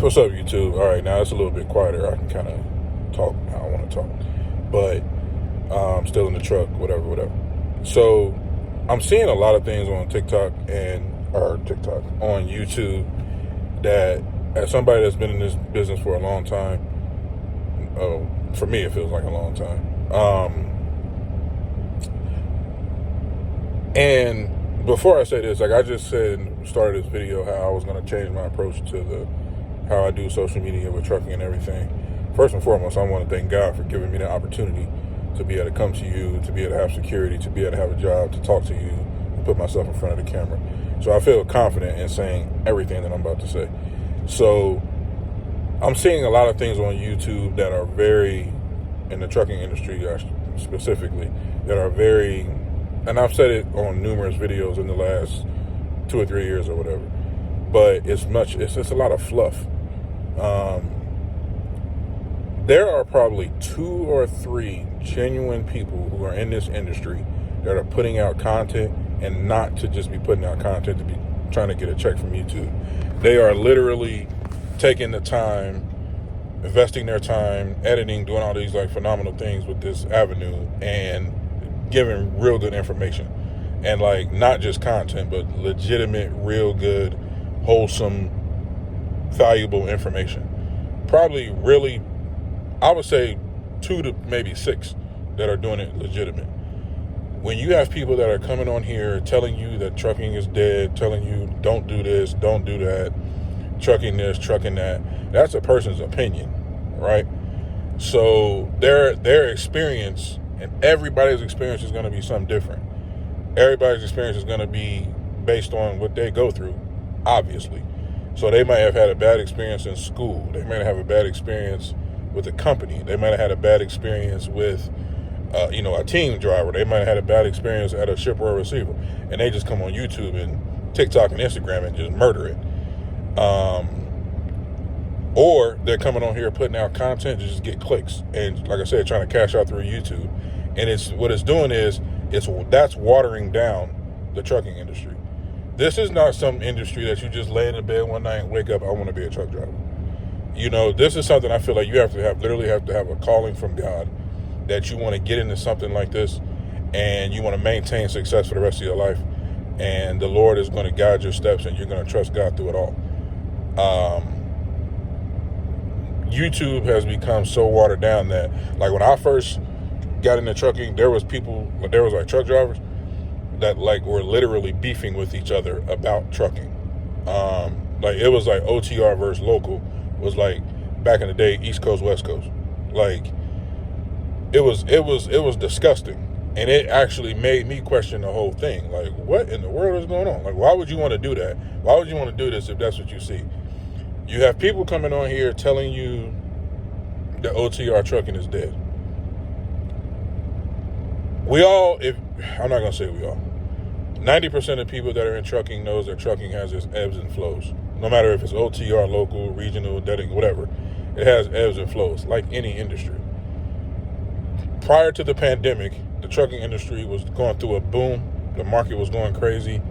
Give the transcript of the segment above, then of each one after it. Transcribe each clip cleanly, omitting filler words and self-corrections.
What's up, YouTube? All right, now it's a little bit quieter. I can kind of talk how I want to talk, but I'm still in the truck, whatever. So I'm seeing a lot of things on TikTok on YouTube that, as somebody that's been in this business for a long time, for me it feels like a long time. And before I say this, like I just started this video, how I was going to change my approach to how I do social media with trucking and everything. First and foremost, I want to thank God for giving me the opportunity to be able to come to you, to be able to have security, to be able to have a job, to talk to you, and put myself in front of the camera. So I feel confident in saying everything that I'm about to say. So I'm seeing a lot of things on YouTube that are very, in the trucking industry specifically, that are very, and I've said it on numerous videos in the last 2 or 3 years or whatever, but it's just a lot of fluff. There are probably 2 or 3 genuine people who are in this industry that are putting out content, and not to just be putting out content to be trying to get a check from YouTube. They are literally taking the time, investing their time, editing, doing all these like phenomenal things with this avenue, and giving real good information. And like not just content, but legitimate, real good, wholesome, valuable information. Probably really, I would say 2 to maybe 6 that are doing it legitimate. When you have people that are coming on here telling you that trucking is dead, telling you don't do this, don't do that, trucking this, trucking that, that's a person's opinion, right? So their experience, and everybody's experience is going to be something different. Everybody's experience is going to be based on what they go through, obviously. So they might have had a bad experience in school. They might have a bad experience with a company. They might have had a bad experience with, a team driver. They might have had a bad experience at a shipper or receiver. And they just come on YouTube and TikTok and Instagram and just murder it. Or they're coming on here putting out content to just get clicks. And like I said, trying to cash out through YouTube. And what it's doing is, that's watering down the trucking industry. This is not some industry that you just lay in the bed one night and wake up, I want to be a truck driver. This is something I feel like you literally have to have a calling from God, that you want to get into something like this and you want to maintain success for the rest of your life. And the Lord is going to guide your steps, and you're going to trust God through it all. YouTube has become so watered down that, like, when I first got into trucking, there was like truck drivers that like were literally beefing with each other about trucking. Like it was like OTR versus local was like back in the day, East Coast, West Coast. Like it was disgusting. And it actually made me question the whole thing. Like, what in the world is going on? Like, why would you want to do that? Why would you want to do this if that's what you see? You have people coming on here telling you that OTR trucking is dead. I'm not going to say we all. 90% of people that are in trucking knows that trucking has its ebbs and flows. No matter if it's OTR, local, regional, dedicated, whatever. It has ebbs and flows, like any industry. Prior to the pandemic, the trucking industry was going through a boom. The market was going crazy.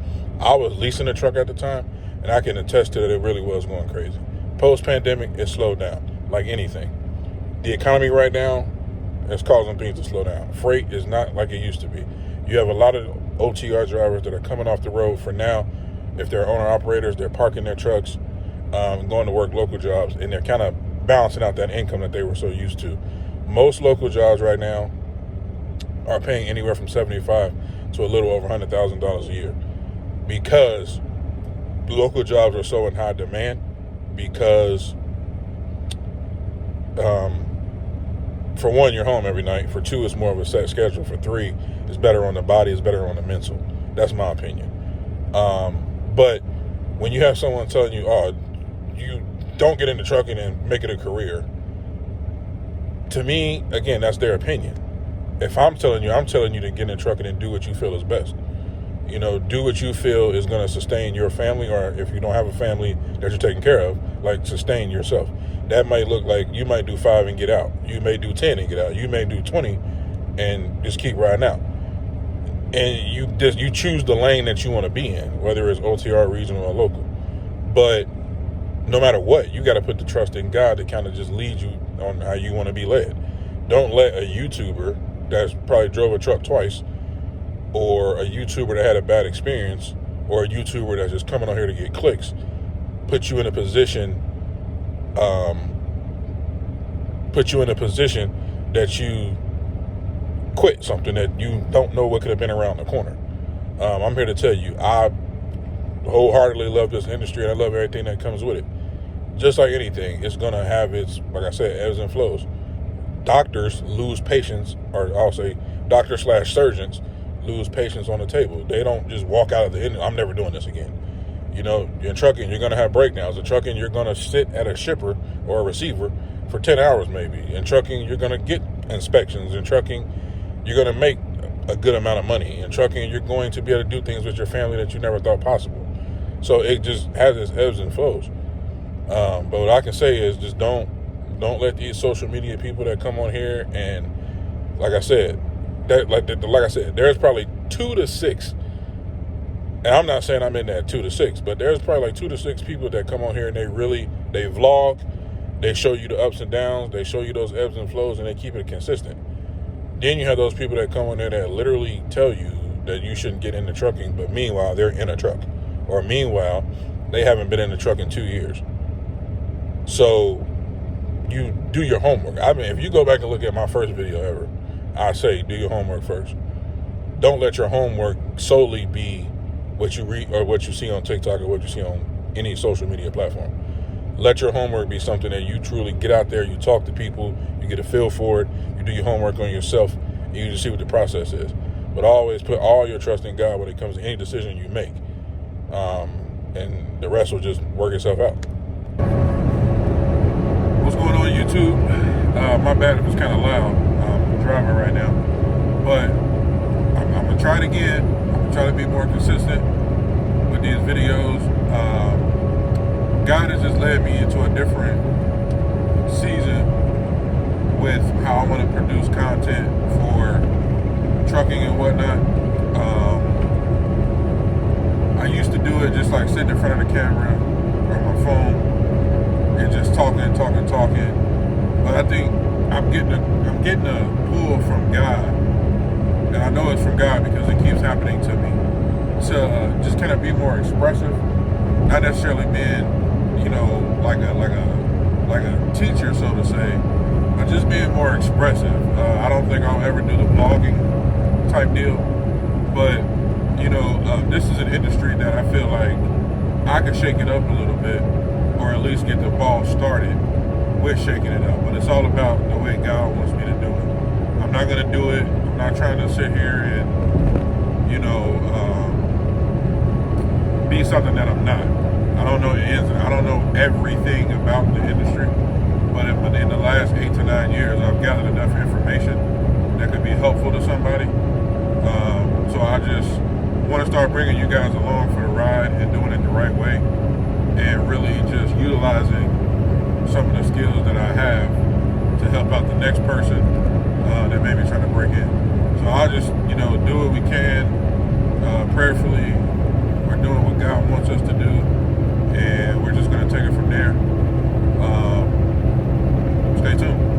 I was leasing a truck at the time, and I can attest to that it really was going crazy. Post-pandemic, it slowed down, like anything. The economy right now is causing things to slow down. Freight is not like it used to be. You have a lot of OTR drivers that are coming off the road for now. If they're owner-operators, they're parking their trucks, going to work local jobs, and they're kind of balancing out that income that they were so used to. Most local jobs right now are paying anywhere from $75,000 to a little over $100,000 a year, because local jobs are so in high demand. Because for one, you're home every night. For 2, it's more of a set schedule. For 3, it's better on the body, it's better on the mental. That's my opinion. But when you have someone telling you, oh, you don't get into trucking and make it a career, to me, again, that's their opinion. If I'm telling you to get in trucking and do what you feel is best. Do what you feel is going to sustain your family, or if you don't have a family that you're taking care of, like sustain yourself. That might look like you might do 5 and get out. You may do 10 and get out. You may do 20 and just keep riding out. And you choose the lane that you want to be in, whether it's OTR, regional, or local. But no matter what, you got to put the trust in God to kind of just lead you on how you want to be led. Don't let a YouTuber that's probably drove a truck twice, or a YouTuber that had a bad experience, or a YouTuber that's just coming on here to get clicks, put you in a position that you quit something that you don't know what could have been around the corner. I'm here to tell you, I wholeheartedly love this industry, and I love everything that comes with it. Just like anything, it's going to have its, like I said, ebbs and flows. Doctors lose patience, or I'll say doctors/surgeons lose patience on the table. They don't just walk out of the industry. I'm never doing this again. You know, in trucking, you're going to have breakdowns. In trucking, you're going to sit at a shipper or a receiver for 10 hours maybe. In trucking, you're going to get inspections. In trucking, you're going to make a good amount of money. In trucking, you're going to be able to do things with your family that you never thought possible. So it just has its ebbs and flows. But what I can say is just don't let these social media people that come on here, and like I said, there's probably 2 to 6. And I'm not saying I'm in that 2 to 6, but there's probably like 2 to 6 people that come on here and they vlog, they show you the ups and downs, they show you those ebbs and flows, and they keep it consistent. Then you have those people that come on there that literally tell you that you shouldn't get into trucking, but meanwhile they're in a truck, or meanwhile they haven't been in the truck in 2 years. So you do your homework. I mean, if you go back and look at my first video ever, I say do your homework first. Don't let your homework solely be what you read or what you see on TikTok or what you see on any social media platform. Let your homework be something that you truly get out there, you talk to people, you get a feel for it, you do your homework on yourself, and you just see what the process is. But always put all your trust in God when it comes to any decision you make. And the rest will just work itself out. What's going on, YouTube? My bad if it's kind of loud. I'm driving right now. But I'm going to try it again. I'm going to try to be more consistent with these videos. God has just led me into a different season with how I want to produce content for trucking and whatnot. I used to do it just like sitting in front of the camera or my phone and just talking. But I think I'm getting a pull from God, and I know it's from God because it keeps happening to me, to just kind of be more expressive, not necessarily being, you know, like a teacher, so to say, but just being more expressive. I don't think I'll ever do the vlogging type deal, but you know, this is an industry that I feel like I can shake it up a little bit, or at least get the ball started with shaking it up. But it's all about the way God wants me to do it. I'm not going to do it. I'm not trying to sit here and, you know, be something that I'm not. I don't know the ins. I don't know everything about the industry, but in the last 8 to 9 years, I've gathered enough information that could be helpful to somebody. So I just want to start bringing you guys along for the ride and doing it the right way, and really just utilizing some of the skills that I have to help out the next person that may be trying to break in. So I'll just, you know, do what we can. Prayerfully, we're doing what God wants us to do, and we're just going to take it from there. Stay tuned.